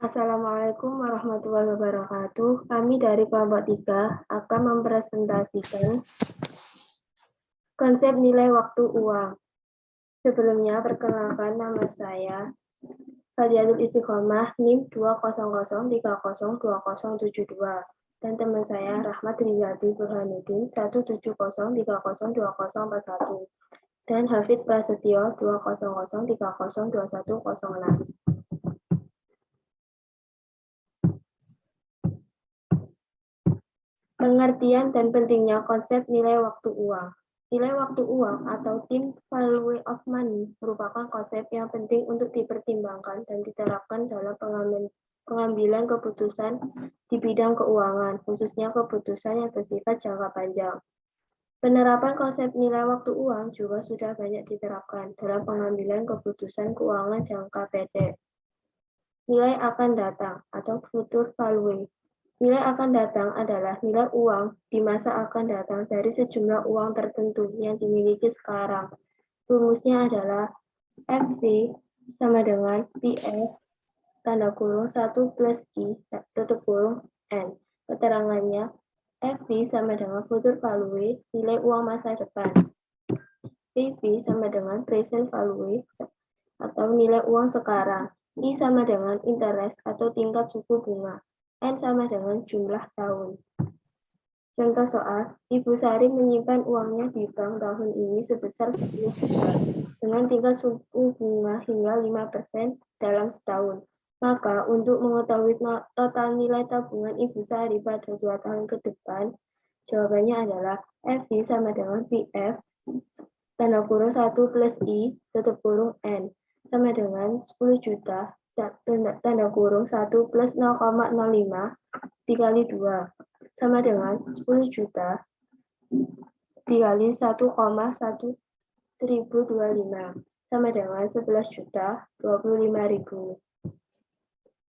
Assalamualaikum warahmatullahi wabarakatuh. Kami dari kelompok 3 akan mempresentasikan konsep nilai waktu uang. Sebelumnya, perkenalkan nama saya Fadiatul Istiqomah NIM 20030202072 dan teman saya Rahmat Rizati Burhanuddin 170302041 dan Hafid Prasetyo 200302106. Pengertian dan pentingnya konsep nilai waktu uang. Nilai waktu uang atau time value of money merupakan konsep yang penting untuk dipertimbangkan dan diterapkan dalam pengambilan keputusan di bidang keuangan, khususnya keputusan yang bersifat jangka panjang. Penerapan konsep nilai waktu uang juga sudah banyak diterapkan dalam pengambilan keputusan keuangan jangka pendek. Nilai akan datang atau future value. Nilai akan datang adalah nilai uang di masa akan datang dari sejumlah uang tertentu yang dimiliki sekarang. Rumusnya adalah FV sama dengan PF tanda kurung 1 plus I tutup kurung N. Keterangannya FV sama dengan future value nilai uang masa depan. PV sama dengan present value atau nilai uang sekarang. I sama dengan interest atau tingkat suku bunga. N sama dengan jumlah tahun. Contoh soal, Ibu Sari menyimpan uangnya di bank tahun ini sebesar 10 juta dengan tingkat suku bunga hingga 5% dalam setahun. Maka untuk mengetahui total nilai tabungan Ibu Sari pada 2 tahun ke depan, jawabannya adalah FV sama dengan PF tanda kurung 1 plus I tutup kurung N sama dengan 10 juta tanda kurung 1 plus 0,05 dikali 2 sama dengan 10 juta dikali 1,1025 sama dengan 11 juta 25.000.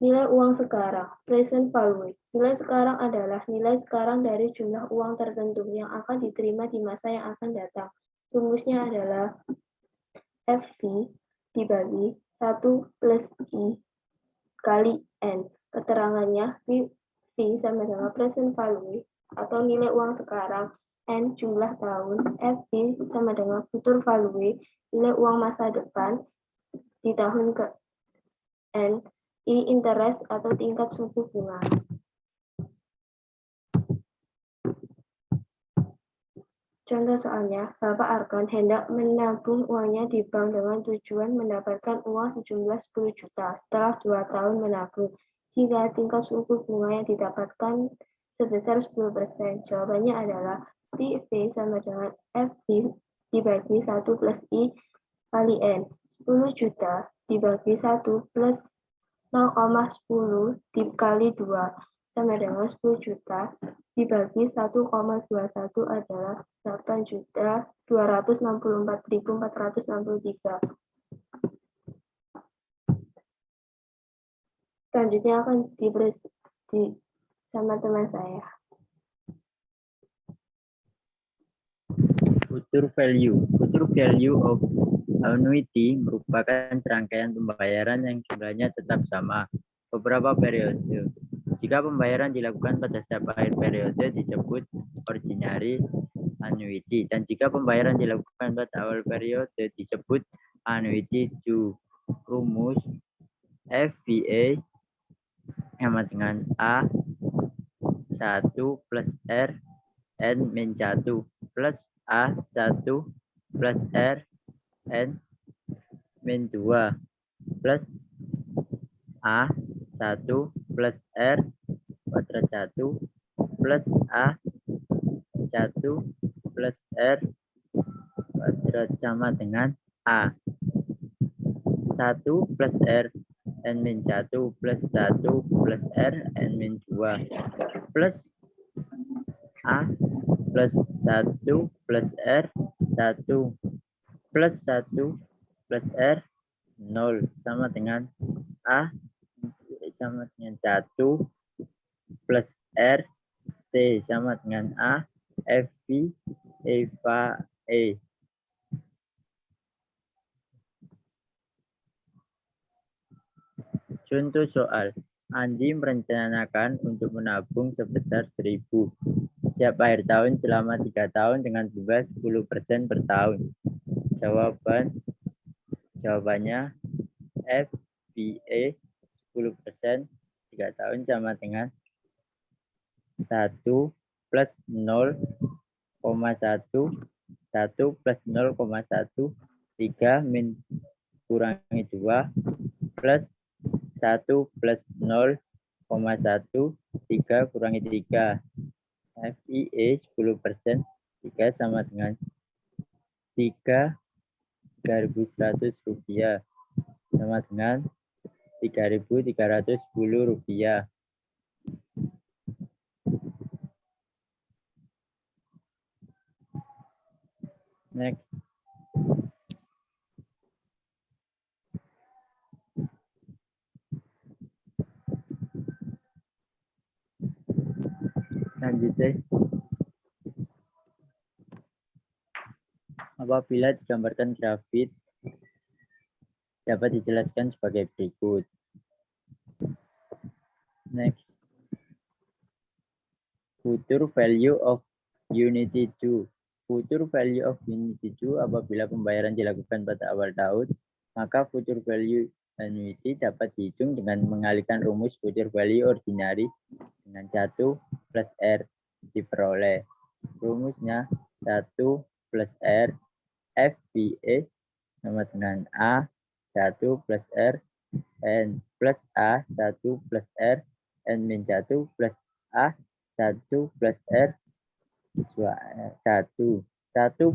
Nilai uang sekarang, present value. Nilai sekarang adalah nilai sekarang dari jumlah uang tertentu yang akan diterima di masa yang akan datang. Rumusnya adalah FV dibagi 1 plus I kali N. Keterangannya V sama dengan present value atau nilai uang sekarang, N jumlah tahun, FV sama dengan future value, nilai uang masa depan di tahun ke N, I interest atau tingkat suku bunga. Contoh soalnya, Bapak Arkan hendak menabung uangnya di bank dengan tujuan mendapatkan uang sejumlah 10 juta setelah 2 tahun menabung. Jika tingkat suku bunga yang didapatkan sebesar 10%, jawabannya adalah PV sama dengan FV dibagi 1 plus I kali N. 10 juta dibagi 1 plus 0,10 dikali 2 sama dengan 10 juta dibagi 1,21 adalah 8.264.463. Selanjutnya akan diberi sama teman saya. Future value of annuity merupakan serangkaian pembayaran yang jumlahnya tetap sama beberapa periode. Jika pembayaran dilakukan pada setiap akhir periode disebut ordinary annuity, dan jika pembayaran dilakukan pada awal periode disebut annuity due. Rumus FVA sama dengan A 1 plus R N min 1 plus A1 plus R N min 2 plus A1 plus R kuadrat 1 plus A1 plus R kuadrat sama dengan A1 plus R N min 1 plus 1 plus R N min 2 plus A plus 1 plus R 1 plus 1 plus R 0 sama dengan A sama dengan 1 plus R T sama dengan A FV Eva E. Contoh soal, Andi merencanakan untuk menabung sebesar 1.000 setiap akhir tahun selama 3 tahun dengan bunga 10% per tahun. Jawabannya FBA 10% 3 tahun sama dengan 1 plus 0,1 1 plus 0,1 3 min kurangi 2 plus 1 plus 0,1 3 kurangi 3 FIE 10% 3 sama dengan 3.100 rupiah sama dengan 3.310 rupiah. Next. Selanjutnya, apabila digambarkan grafik dapat dijelaskan sebagai berikut. Next. Future value of Unity 2. Future value of Unity 2 apabila pembayaran dilakukan pada awal tahun, maka future value annuity dapat dihitung dengan mengalihkan rumus future value ordinary dengan 1 plus R diperoleh. Rumusnya 1 plus R FBA sama dengan A 1 plus R N plus A 1 plus R N min 1 plus A 1 plus R 1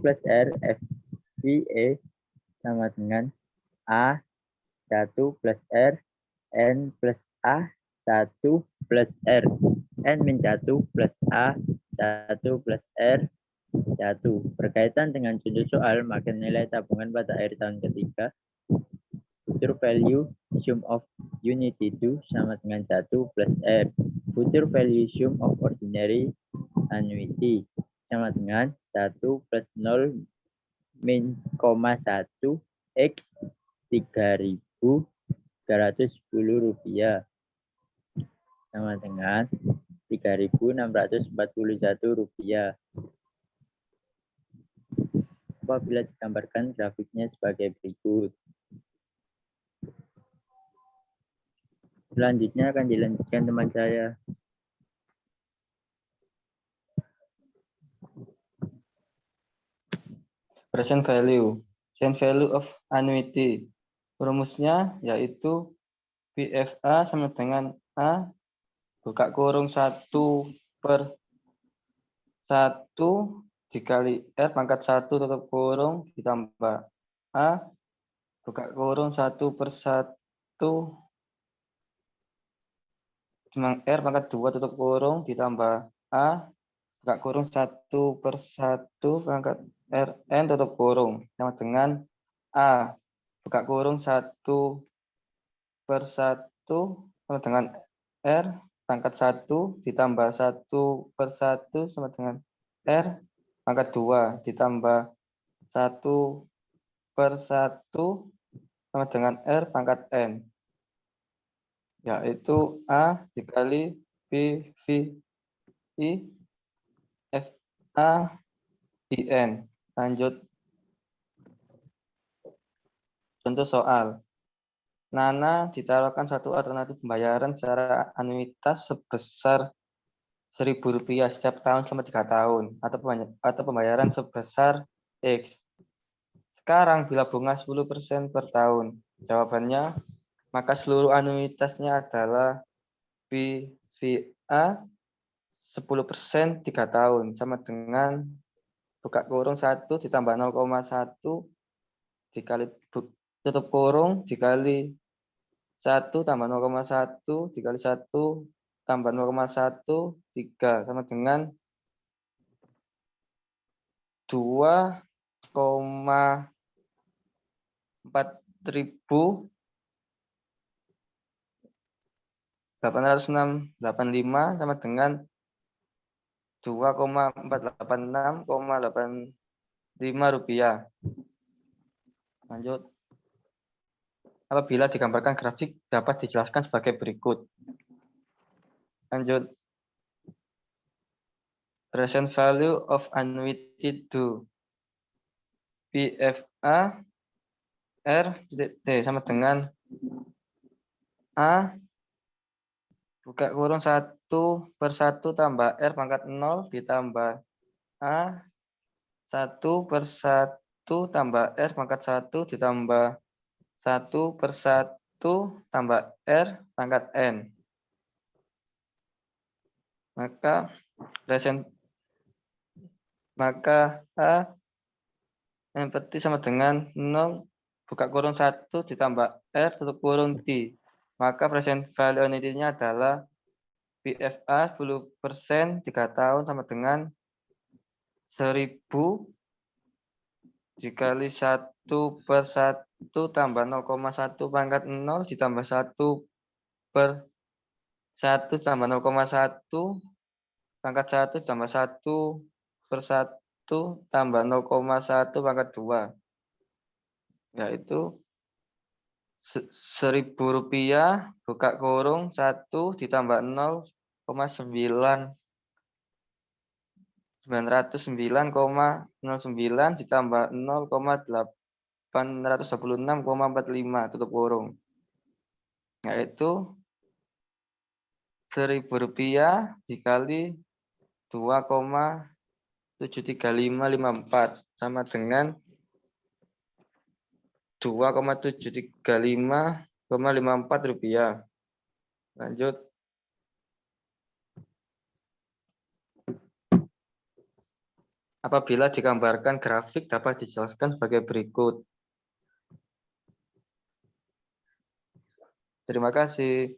plus R FBA sama dengan A 1 plus R N plus A 1 plus R N min 1 plus A 1 plus R 1. Berkaitan dengan contoh soal, maka nilai tabungan pada akhir tahun ketiga future value sum of Unity 2 sama dengan 1 plus R. Future value sum of ordinary annuity sama dengan 1 plus 0 min, 1 X 3.310 rupiah sama dengan 3.641 rupiah. Apabila digambarkan grafiknya sebagai berikut. Selanjutnya akan dilanjutkan teman saya. Present value of annuity. Rumusnya yaitu PFA sama dengan A buka kurung 1 per 1 dikali R pangkat 1 tutup kurung ditambah A buka kurung 1 per 1 R pangkat 2 tutup kurung ditambah A buka kurung 1 per 1 pangkat Rn tutup kurung sama dengan A buka kurung 1 per 1 sama dengan R pangkat 1 ditambah 1 per 1 sama dengan R pangkat 2 ditambah 1 per 1 sama dengan R pangkat N. Yaitu A dikali PVI FA IN. Lanjut. Contoh soal. Nana ditawarkan satu alternatif pembayaran secara anuitas sebesar Rp1.000 setiap tahun selama 3 tahun atau pembayaran sebesar X. Sekarang bila bunga 10% per tahun. Jawabannya, maka seluruh anuitasnya adalah PVA 10% 3 tahun sama dengan buka kurung 1 ditambah 0,1 dikali tutup kurung dikali 1 tambah 0,1 dikali 1 tambah 0,1 3 sama dengan 2,4865 sama dengan 2,486,85 rupiah. Lanjut. Apabila digambarkan grafik dapat dijelaskan sebagai berikut. Lanjut. Present value of unweighted do. PFA R titik T sama dengan A buka kurung 1/1 tambah R pangkat 0 ditambah A 1/1 tambah R pangkat 1 ditambah 1/1 tambah R pangkat N. Maka A empty sama dengan 0 buka kurung 1 ditambah R tutup kurung T. Maka present value unity-nya adalah PFA 10% 3 tahun sama dengan 1000 dikali 1/1 tambah 0,1 pangkat 0 ditambah 1/1 tambah 0,1 pangkat 1 tambah 1/1 tambah 0,1 pangkat 2. Yaitu Rp1.000 buka kurung 1 ditambah 909,09 ditambah 0,826,45 tutup kurung. Yaitu Rp1.000 dikali 2,73554 sama dengan 2,735,54 rupiah. Lanjut. Apabila digambarkan grafik dapat dijelaskan sebagai berikut. Terima kasih.